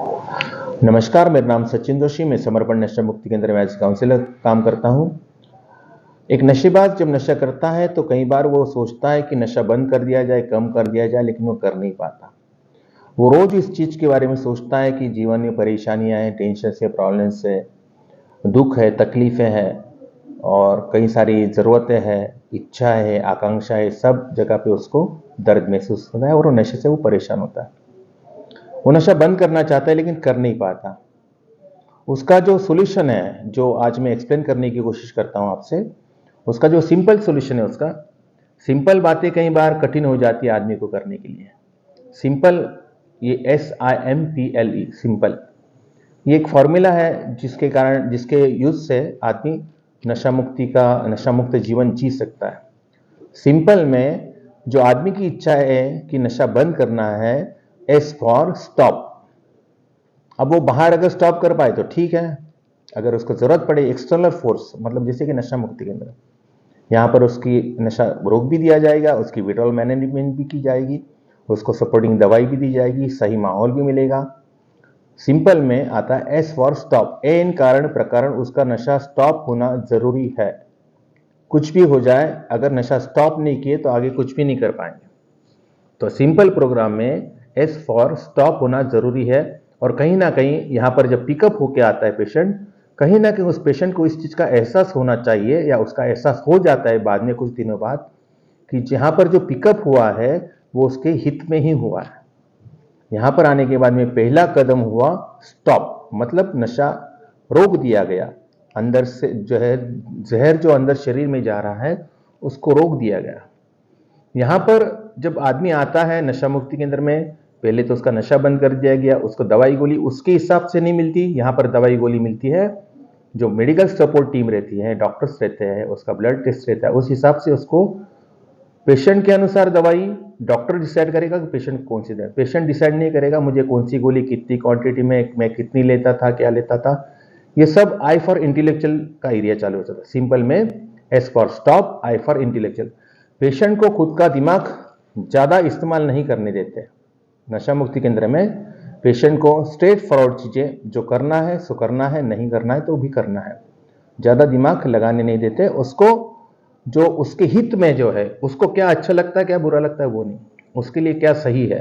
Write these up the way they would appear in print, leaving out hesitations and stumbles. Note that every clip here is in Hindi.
नमस्कार, मेरा नाम सचिन जोशी। मैं समर्पण नशा मुक्ति केंद्र में एज काउंसलर काम करता हूं। एक नशेबाज जब नशा करता है तो कई बार वो सोचता है कि नशा बंद कर दिया जाए, कम कर दिया जाए, लेकिन वो कर नहीं पाता। वो रोज इस चीज के बारे में सोचता है कि जीवन में परेशानियां हैं, टेंशन से, प्रॉब्लम से, दुख है, तकलीफें हैं और कई सारी ज़रूरतें हैं, इच्छा है, आकांक्षा है, सब जगह पे उसको दर्द महसूस होता है और वो नशे से वो परेशान होता है। वो नशा बंद करना चाहता है लेकिन कर नहीं पाता। उसका जो सॉल्यूशन है, जो आज मैं एक्सप्लेन करने की कोशिश करता हूं आपसे, उसका जो सिंपल सॉल्यूशन है, उसका सिंपल बातें कई बार कठिन हो जाती है आदमी को करने के लिए। सिंपल, ये SIMPLE, सिंपल, ये एक फॉर्मूला है जिसके यूज से आदमी नशा मुक्त जीवन जी सकता है। सिंपल में जो आदमी की इच्छा है कि नशा बंद करना है, S फॉर स्टॉप। अब वो बाहर अगर स्टॉप कर पाए तो ठीक है, अगर उसको जरूरत पड़े एक्सटर्नल फोर्स, मतलब जैसे कि नशा मुक्ति केंद्र, यहाँ पर उसकी नशा रोक भी दिया जाएगा, उसकी विड्रॉल मैनेजमेंट भी की जाएगी, उसको सपोर्टिंग दवाई भी दी जाएगी, सही माहौल भी मिलेगा। सिंपल में आता है एस फॉर स्टॉप। एन कारण प्रकार उसका नशा स्टॉप होना जरूरी है। कुछ भी हो जाए, अगर नशा स्टॉप नहीं किए तो आगे कुछ भी नहीं कर पाएंगे। तो सिंपल प्रोग्राम में एस फॉर स्टॉप होना जरूरी है। और कहीं ना कहीं यहाँ पर जब पिकअप होके आता है पेशेंट, कहीं ना कहीं उस पेशेंट को इस चीज का एहसास होना चाहिए, या उसका एहसास हो जाता है बाद में कुछ दिनों बाद, कि जहां पर जो पिकअप हुआ है वो उसके हित में ही हुआ है। यहां पर आने के बाद में पहला कदम हुआ स्टॉप, मतलब नशा रोक दिया गया। अंदर से जो है जहर जो अंदर शरीर में जा रहा है उसको रोक दिया गया। यहां पर जब आदमी आता है नशा मुक्ति केंद्र में, पहले तो उसका नशा बंद कर दिया गया, उसको दवाई गोली उसके हिसाब से नहीं मिलती। यहां पर दवाई गोली मिलती है, जो मेडिकल सपोर्ट टीम रहती है, डॉक्टर्स रहते हैं, उसका ब्लड टेस्ट रहता है, उस हिसाब से उसको पेशेंट के अनुसार दवाई डॉक्टर डिसाइड करेगा कि पेशेंट कौन सी दवाई। पेशेंट डिसाइड नहीं करेगा मुझे कौन सी गोली कितनी क्वांटिटी में, मैं कितनी लेता था, क्या लेता था। ये सब आई फॉर इंटेलेक्चुअल का एरिया चालू हो जाता है। सिंपल में S for stop, I for intellectual. Patient को खुद का दिमाग ज्यादा इस्तेमाल नहीं करने देते नशा मुक्ति केंद्र में। पेशेंट को स्ट्रेट फॉरवर्ड चीजें जो करना है सो करना है, नहीं करना है तो भी करना है, ज्यादा दिमाग लगाने नहीं देते उसको। जो उसके हित में जो है, उसको क्या अच्छा लगता है, क्या बुरा लगता है, वो नहीं, उसके लिए क्या सही है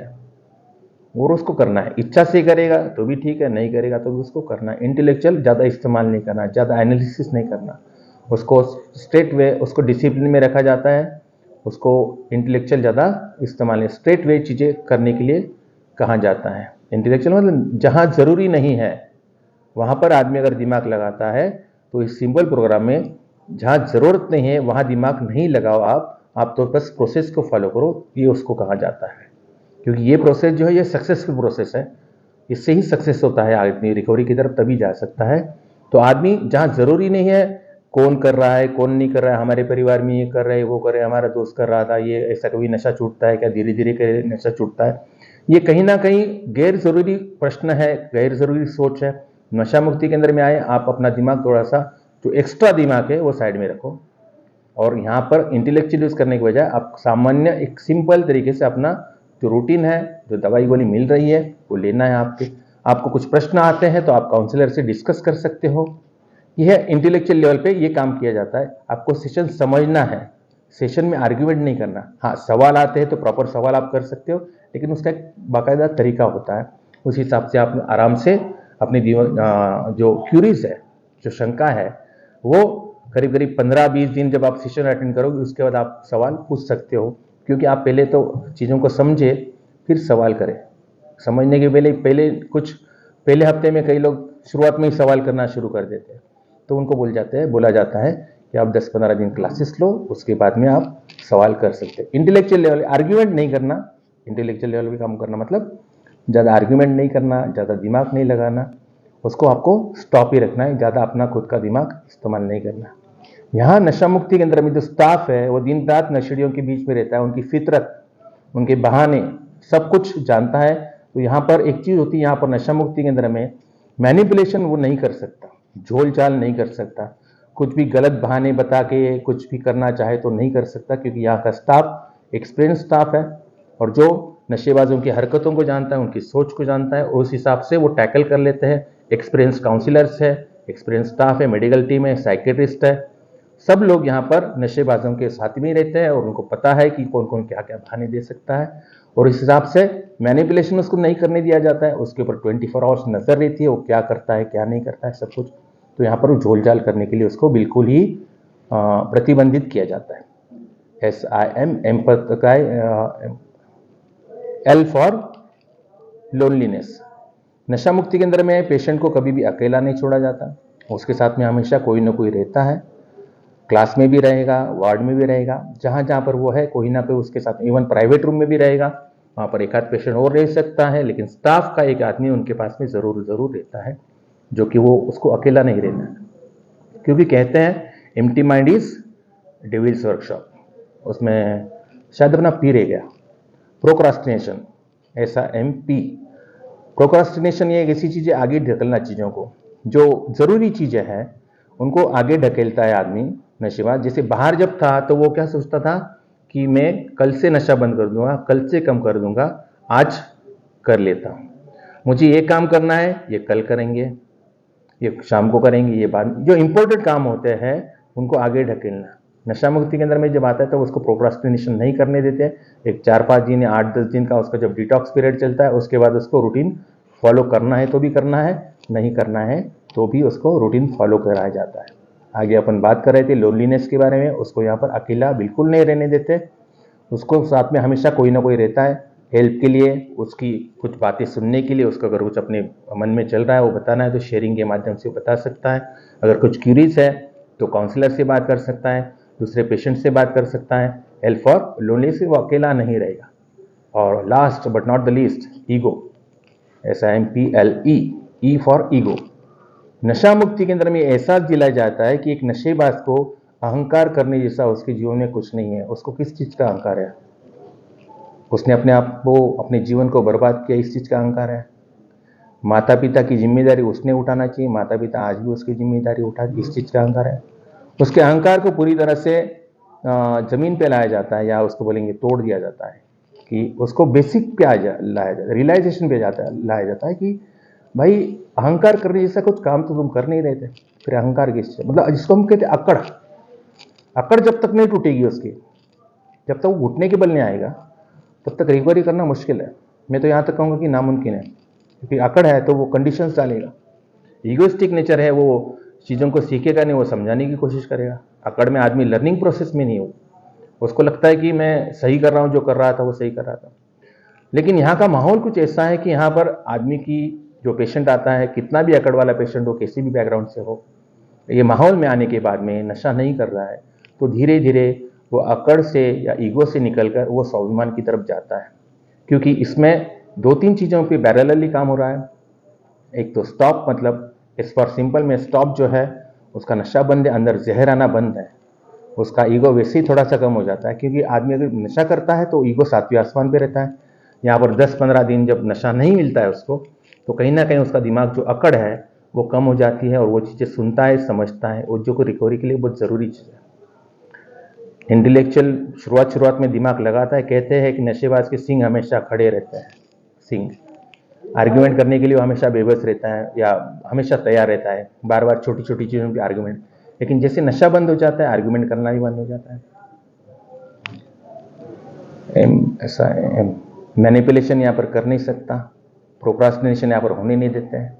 और उसको करना है। इच्छा से करेगा तो भी ठीक है, नहीं करेगा तो भी उसको करना है। इंटेलेक्चुअल ज्यादा इस्तेमाल नहीं करना, ज्यादा एनालिसिस नहीं करना, उसको स्ट्रेट वे, उसको डिसिप्लिन में रखा जाता है। उसको इंटेलेक्चुअल ज़्यादा इस्तेमाल, स्ट्रेट वे चीज़ें करने के लिए कहा जाता है। इंटेलेक्चुअल मतलब जहाँ ज़रूरी नहीं है वहाँ पर आदमी अगर दिमाग लगाता है, तो इस सिंपल प्रोग्राम में जहाँ ज़रूरत नहीं है वहाँ दिमाग नहीं लगाओ आप तो बस प्रोसेस को फॉलो करो, ये उसको कहा जाता है। क्योंकि ये प्रोसेस जो है ये सक्सेसफुल प्रोसेस है, इससे ही सक्सेस होता है, आदमी रिकवरी की तरफ तभी जा सकता है। तो आदमी जहाँ ज़रूरी नहीं है, कौन कर रहा है कौन नहीं कर रहा है, हमारे परिवार में ये कर रहे हैं वो कर रहे हैं, हमारा दोस्त कर रहा था ये, ऐसा कभी नशा छूटता है क्या, धीरे धीरे नशा छूटता है, ये कहीं ना कहीं गैर जरूरी प्रश्न है, गैर जरूरी सोच है। नशा मुक्ति केंद्र में आए, आप अपना दिमाग थोड़ा सा जो एक्स्ट्रा दिमाग है वो साइड में रखो, और यहाँ पर इंटेलेक्चुअल यूज करने के बजाय आप सामान्य एक सिंपल तरीके से अपना जो रूटीन है, जो दवाई गोली मिल रही है वो लेना है। आपको कुछ प्रश्न आते हैं तो आप काउंसलर से डिस्कस कर सकते हो। यह इंटेलेक्चुअल लेवल पे ये काम किया जाता है। आपको सेशन समझना है, सेशन में आर्ग्यूमेंट नहीं करना। हाँ, सवाल आते हैं तो प्रॉपर सवाल आप कर सकते हो, लेकिन उसका एक बाकायदा तरीका होता है। उस हिसाब से आप आराम से अपनी जो क्यूरीज है, जो शंका है, वो करीब करीब 15-20 दिन जब आप सेशन अटेंड करोगे उसके बाद आप सवाल पूछ सकते हो। क्योंकि आप पहले तो चीज़ों को समझे फिर सवाल करें। समझने के पहले हफ्ते में कई लोग शुरुआत में ही सवाल करना शुरू कर देते हैं, तो उनको बोला जाता है कि आप 10-15 दिन क्लासेस लो, उसके बाद में आप सवाल कर सकते हैं। इंटेलेक्चुअल लेवल आर्ग्यूमेंट नहीं करना, इंटेलेक्चुअल लेवल पे काम करना मतलब ज़्यादा आर्ग्यूमेंट नहीं करना, ज़्यादा दिमाग नहीं लगाना, उसको आपको स्टॉप ही रखना है, ज़्यादा अपना खुद का दिमाग इस्तेमाल नहीं करना। यहाँ नशा मुक्ति के अंदर में जो स्टाफ है वो दिन रात नशेड़ियों के बीच में रहता है, उनकी फितरत, उनके बहाने सब कुछ जानता है। तो यहाँ पर एक चीज़ होती है, यहाँ पर नशा मुक्ति केंद्र में मैनिपुलेशन वो नहीं कर सकता, झोल चाल नहीं कर सकता, कुछ भी गलत बहाने बता के कुछ भी करना चाहे तो नहीं कर सकता, क्योंकि यहाँ का स्टाफ एक्सपीरियंस स्टाफ है। और जो नशेबाजों की हरकतों को जानता है, उनकी सोच को जानता है, और उस हिसाब से वो टैकल कर लेते हैं। एक्सपीरियंस काउंसलर्स है, एक्सपीरियंस स्टाफ है, मेडिकल टीम है, साइकेट्रिस्ट है, सब लोग यहाँ पर नशेबाजों के साथ में रहते हैं और उनको पता है कि कौन कौन क्या क्या बहाने दे सकता है, और इस हिसाब से मैनिपुलेशन उसको नहीं करने दिया जाता है। उसके ऊपर 24 आवर्स नजर रहती है, वो क्या करता है क्या नहीं करता है सब कुछ। तो यहाँ पर वो झोल झाल करने के लिए उसको बिल्कुल ही प्रतिबंधित किया जाता है। SIM, L for loneliness. नशा मुक्ति केंद्र में पेशेंट को कभी भी अकेला नहीं छोड़ा जाता, उसके साथ में हमेशा कोई ना कोई रहता है। क्लास में भी रहेगा, वार्ड में भी रहेगा, जहाँ जहाँ पर वो है कोई ना कोई उसके साथ, इवन प्राइवेट रूम में भी रहेगा, वहाँ पर एक आध पेशेंट और रह सकता है, लेकिन स्टाफ का एक आदमी उनके पास में ज़रूर रहता है, जो कि वो उसको अकेला नहीं रहना है। क्योंकि कहते हैं empty mind is devils workshop, उसमें शायद अपना पी रह गया, प्रोक्रास्टिनेशन, SIMP। प्रोक्रास्टिनेशन ये एक ऐसी चीज़ है, आगे ढकेलना चीज़ों को, जो ज़रूरी चीज़ें हैं उनको आगे ढकेलता है आदमी नशेबाज। जैसे बाहर जब था तो वो क्या सोचता था कि मैं कल से नशा बंद कर दूंगा, कल से कम कर दूंगा, आज कर लेता हूँ, मुझे ये काम करना है, ये कल करेंगे, ये शाम को करेंगे, ये बाद, जो इंपॉर्टेंट काम होते हैं उनको आगे ढकेलना। नशा मुक्ति केंद्र में जब आता है तो उसको प्रोक्रास्टिनेशन नहीं करने देते। एक 4-5 दिन या 8-10 दिन का उसका जब डिटॉक्स पीरियड चलता है, उसके बाद उसको रूटीन फॉलो करना है तो भी करना है, नहीं करना है तो भी उसको रूटीन फॉलो कराया जाता है। आगे अपन बात कर रहे थे लोनलीनेस के बारे में, उसको यहाँ पर अकेला बिल्कुल नहीं रहने देते, उसको साथ में हमेशा कोई ना कोई रहता है हेल्प के लिए, उसकी कुछ बातें सुनने के लिए। उसको अगर कुछ अपने मन में चल रहा है वो बताना है तो शेयरिंग के माध्यम से बता सकता है। अगर कुछ क्यूरीज है तो काउंसलर से बात कर सकता है, दूसरे पेशेंट से बात कर सकता है। हेल्प फॉर लोनलीनेस, वो अकेला नहीं रहेगा। और last but not the least, ego, SIMPLE, E for ego. नशा मुक्ति केंद्र में एहसास दिलाया जाता है कि एक नशेबाज को अहंकार करने जैसा उसके जीवन में कुछ नहीं है। उसको किस चीज का अहंकार है? उसने अपने आप को, अपने जीवन को बर्बाद किया, इस चीज का अहंकार है। माता पिता की जिम्मेदारी उसने उठाना चाहिए, माता पिता आज भी उसकी जिम्मेदारी उठा, इस चीज का अहंकार है। उसके अहंकार को पूरी तरह से जमीन पे लाया जाता है, या उसको बोलेंगे तोड़ दिया जाता है, कि उसको बेसिक पे लाया जाता है, रियलाइजेशन पे लाया जाता है कि भाई अहंकार करने जैसा कुछ काम तो तुम कर नहीं रहे थे, फिर अहंकार किस, मतलब जिसको हम कहते हैं अकड़। अकड़ जब तक नहीं टूटेगी उसकी, जब तक वो घुटने के बल नहीं आएगा, तब तक रिकवरी करना मुश्किल है। मैं तो यहाँ तक कहूँगा कि नामुमकिन है, क्योंकि अकड़ है तो वो कंडीशंस डालेगा। ईगोइस्टिक नेचर है, वो चीज़ों को सीखेगा नहीं, वो समझाने की कोशिश करेगा। अकड़ में आदमी लर्निंग प्रोसेस में नहीं हो, उसको लगता है कि मैं सही कर रहा हूँ, जो कर रहा था वो सही कर रहा था। लेकिन यहाँ का माहौल कुछ ऐसा है कि यहाँ पर आदमी की, जो पेशेंट आता है, कितना भी अकड़ वाला पेशेंट हो, किसी भी बैकग्राउंड से हो, ये माहौल में आने के बाद में नशा नहीं कर रहा है तो धीरे धीरे वो अकड़ से या ईगो से निकलकर वो स्वाभिमान की तरफ जाता है। क्योंकि इसमें 2-3 चीज़ों पे पैरेलली काम हो रहा है। एक तो स्टॉप, मतलब इस फॉर सिंपल में स्टॉप जो है उसका नशा बंद है, अंदर जहर आना बंद है, उसका ईगो वैसे ही थोड़ा सा कम हो जाता है। क्योंकि आदमी अगर नशा करता है तो ईगो 7वें आसमान पे रहता है। यहाँ पर 10-15 दिन जब नशा नहीं मिलता है उसको, तो कहीं ना कहीं उसका दिमाग जो अकड़ है वो कम हो जाती है, और वो चीज़ें सुनता है, समझता है, और जो को रिकवरी के लिए बहुत ज़रूरी चीज़ है। इंटेलेक्चुअल शुरुआत में दिमाग लगाता है। कहते हैं कि नशेबाज के सिंग हमेशा खड़े रहते हैं, सिंग आर्ग्यूमेंट करने के लिए वो हमेशा बेबस रहता है या हमेशा तैयार रहता है, बार बार छोटी छोटी चीज़ों की आर्ग्यूमेंट। लेकिन जैसे नशा बंद हो जाता है, आर्ग्यूमेंट करना भी बंद हो जाता है। ऐसा मैनिपुलेशन यहाँ पर कर नहीं सकता, प्रोक्रास्टिनेशन यहाँ पर होने नहीं देते हैं,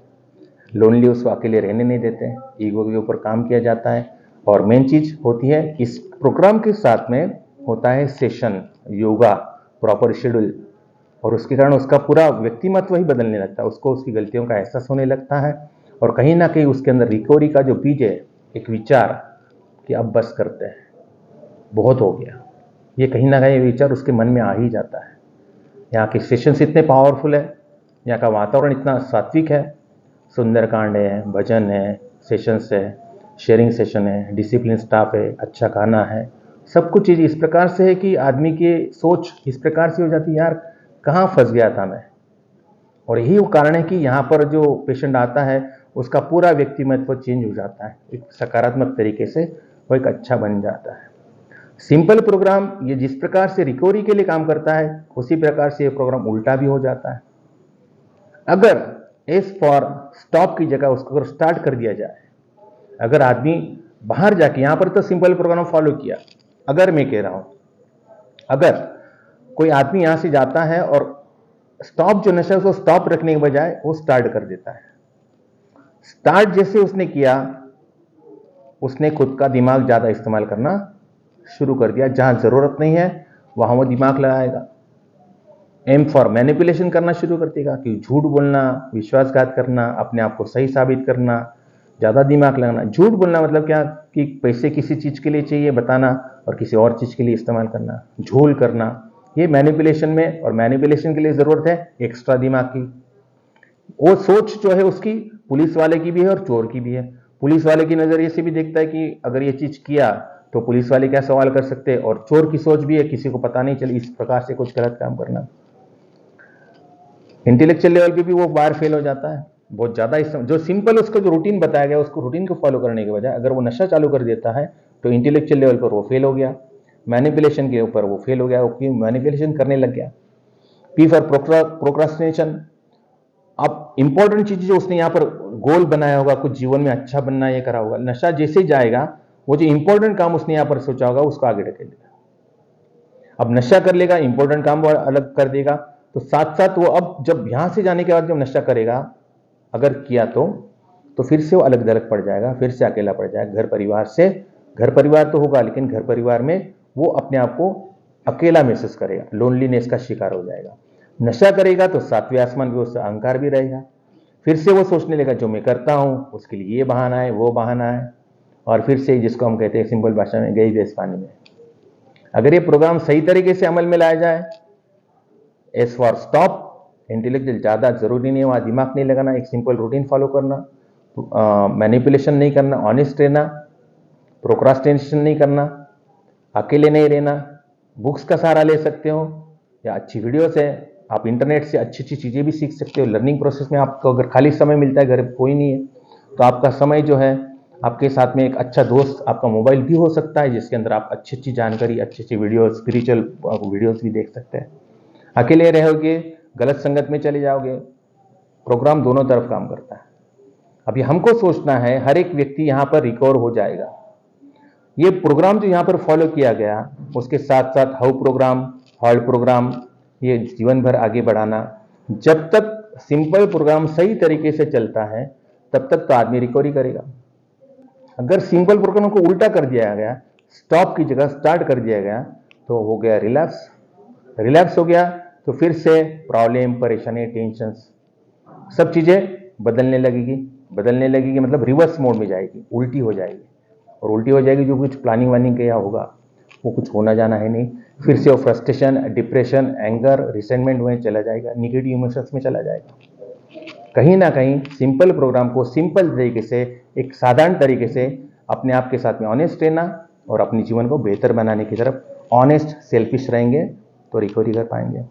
लोनली उसको अकेले रहने नहीं देते हैं, ईगो के ऊपर काम किया जाता है। और मेन चीज होती है, इस प्रोग्राम के साथ में होता है सेशन, योगा, प्रॉपर शेड्यूल, और उसके कारण उसका पूरा व्यक्तिमत्व ही बदलने लगता है। उसको उसकी गलतियों का एहसास होने लगता है, और कहीं ना कहीं उसके अंदर रिकवरी का जो बीज है, एक विचार कि अब बस करते हैं, बहुत हो गया, ये कहीं ना कहीं विचार उसके मन में आ ही जाता है। यहाँ के सेशंस इतने पावरफुल है, यहाँ का वातावरण इतना सात्विक है, सुंदरकांड है, भजन है, सेशंस है, शेयरिंग सेशन है, डिसिप्लिन स्टाफ है, अच्छा खाना है, सब कुछ चीज़ इस प्रकार से है कि आदमी की सोच इस प्रकार से हो जाती है, यार कहाँ फंस गया था मैं। और यही वो कारण है कि यहाँ पर जो पेशेंट आता है उसका पूरा व्यक्तिमत्व चेंज हो जाता है, एक सकारात्मक तरीके से वो एक अच्छा बन जाता है। सिंपल प्रोग्राम ये जिस प्रकार से रिकवरी के लिए काम करता है उसी प्रकार से ये प्रोग्राम उल्टा भी हो जाता है। अगर एस फॉर स्टॉप की जगह उसको अगर स्टार्ट कर दिया जाए, अगर आदमी बाहर जाके, यहां पर तो सिंपल प्रोग्राम फॉलो किया, अगर मैं कह रहा हूं अगर कोई आदमी यहां से जाता है और स्टॉप जो नशा है उसको स्टॉप रखने के बजाय वो स्टार्ट कर देता है, स्टार्ट जैसे उसने किया उसने खुद का दिमाग ज्यादा इस्तेमाल करना शुरू कर दिया। जहां जरूरत नहीं है वहां वो दिमाग लगाएगा, एम फॉर मैनिपुलेशन करना शुरू कर देगा कि झूठ बोलना, विश्वासघात करना, अपने आप को सही साबित करना, ज्यादा दिमाग लगाना। झूठ बोलना मतलब क्या कि पैसे किसी चीज के लिए चाहिए बताना और किसी और चीज के लिए इस्तेमाल करना, झोल करना, ये मैनिपुलेशन में। और मैनिपुलेशन के लिए जरूरत है एक्स्ट्रा दिमाग की। वो सोच जो है उसकी पुलिस वाले की भी है और चोर की भी है। पुलिस वाले की नजरिए से भी देखता है कि अगर ये चीज किया तो पुलिस वाले क्या सवाल कर सकते हैं, और चोर की सोच भी है किसी को पता नहीं चले इस प्रकार से कुछ गलत काम करना। इंटेलेक्चुअल लेवल पे भी वो बार फेल हो जाता है बहुत ज्यादा। जो सिंपल उसका जो रूटीन बताया गया उसको रूटीन को फॉलो करने के बजाय अगर वो नशा चालू कर देता है तो इंटेलेक्चुअल लेवल पर वो फेल हो गया, मैनिपुलेशन के ऊपर वो फेल हो गया, वो मैनिपुलेशन करने लग गया। P for procrastination. अब इंपॉर्टेंट चीज जो उसने यहाँ पर गोल बनाया होगा, कुछ जीवन में अच्छा बनना ये करा होगा, नशा जैसे ही जाएगा वो जो इंपॉर्टेंट काम उसने यहाँ पर सोचा होगा उसको आगे ढकेलेगा। अब नशा कर लेगा, इंपॉर्टेंट काम वो अलग कर देगा, तो साथ साथ वो अब जब यहां से जाने के बाद जब नशा करेगा अगर किया तो फिर से वो अलग दलग पड़ जाएगा, फिर से अकेला पड़ जाएगा घर परिवार से। घर परिवार तो होगा लेकिन घर परिवार में वो अपने आप को अकेला महसूस करेगा, लोनलीनेस का शिकार हो जाएगा। नशा करेगा तो सातवें आसमान पे उससे अहंकार भी रहेगा, फिर से वो सोचने लगा जो मैं करता हूं उसके लिए ये बहाना है वो बहाना है, और फिर से जिसको हम कहते हैं सिंपल भाषा में गई भैंस पानी में। अगर ये प्रोग्राम सही तरीके से अमल में लाया जाए, एस फॉर स्टॉप, इंटेलेक्चुअल ज़्यादा जरूरी नहीं है, वहाँ दिमाग नहीं लगाना, एक सिंपल रूटीन फॉलो करना, मैनिपुलेशन नहीं करना, ऑनेस्ट रहना, प्रोक्रास्टिनेशन नहीं करना, अकेले नहीं रहना, बुक्स का सहारा ले सकते हो या अच्छी वीडियोस है, आप इंटरनेट से अच्छी अच्छी चीज़ें भी सीख सकते हो। लर्निंग प्रोसेस में आपको अगर खाली समय मिलता है, घर कोई नहीं है, तो आपका समय जो है आपके साथ में एक अच्छा दोस्त आपका मोबाइल भी हो सकता है जिसके अंदर आप अच्छी अच्छी जानकारी, अच्छी अच्छी वीडियोस, स्पिरिचुअल वीडियोस भी देख सकते हैं। अकेले रहोगे, गलत संगत में चले जाओगे, प्रोग्राम दोनों तरफ काम करता है। अभी हमको सोचना है हर एक व्यक्ति यहाँ पर रिकवर हो जाएगा। ये प्रोग्राम जो यहाँ पर फॉलो किया गया उसके साथ साथ हाउ प्रोग्राम, हॉल्ट प्रोग्राम, ये जीवन भर आगे बढ़ाना। जब तक सिंपल प्रोग्राम सही तरीके से चलता है तब तक तो आदमी रिकवरी करेगा। अगर सिंपल प्रोग्राम को उल्टा कर दिया गया, स्टॉप की जगह स्टार्ट कर दिया गया, तो हो गया रिलैप्स। रिलैप्स हो गया तो फिर से प्रॉब्लम, परेशानी, टेंशन, सब चीजें बदलने लगेगी मतलब रिवर्स मोड में जाएगी, उल्टी हो जाएगी। और उल्टी हो जाएगी जो कुछ प्लानिंग वानिंग किया होगा वो कुछ होना जाना है नहीं। फिर से वो फ्रस्ट्रेशन, डिप्रेशन, एंगर, रिसेंटमेंट में चला जाएगा, निगेटिव इमोशंस में चला जाएगा। कहीं ना कहीं सिंपल प्रोग्राम को सिंपल तरीके से, एक साधारण तरीके से अपने आप के साथ में ऑनेस्ट रहना और अपने जीवन को बेहतर बनाने की तरफ ऑनेस्ट, सेल्फिश रहेंगे तो रिकवरी कर पाएंगे।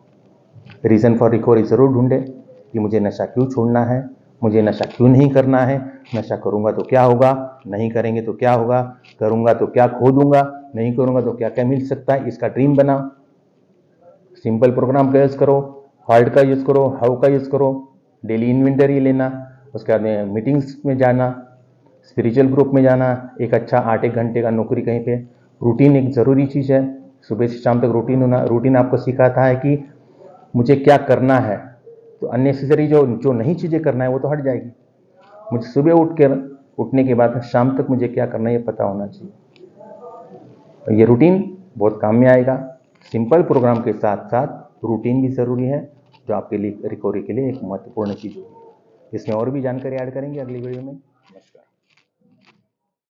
रीज़न फॉर रिकवरी ज़रूर ढूंढे कि मुझे नशा क्यों छोड़ना है, मुझे नशा क्यों नहीं करना है, नशा करूंगा तो क्या होगा, नहीं करेंगे तो क्या होगा, करूंगा तो क्या खो दूंगा, नहीं करूंगा तो क्या क्या मिल सकता है, इसका ड्रीम बनाओ। सिंपल प्रोग्राम का यूज़ करो, हॉल्ट का यूज़ करो, हाउ का यूज़ करो, डेली इन्वेंटरी लेना, उसके बाद में मीटिंग्स में जाना, स्पिरिचुअल ग्रुप में जाना, एक अच्छा 8-1 घंटे का नौकरी कहीं पे। रूटीन एक ज़रूरी चीज़ है, सुबह से शाम तक रूटीन होना। रूटीन आपको सिखाता है कि मुझे क्या करना है, तो अननेसेसरी जो नहीं चीज़ें करना है वो तो हट जाएगी। मुझे सुबह उठने के बाद शाम तक मुझे क्या करना है ये पता होना चाहिए। तो ये रूटीन बहुत काम में आएगा। सिंपल प्रोग्राम के साथ साथ रूटीन भी ज़रूरी है जो आपके लिए रिकवरी के लिए एक महत्वपूर्ण चीज़ होगी। इसमें और भी जानकारी ऐड करेंगे अगली वीडियो में। नमस्कार।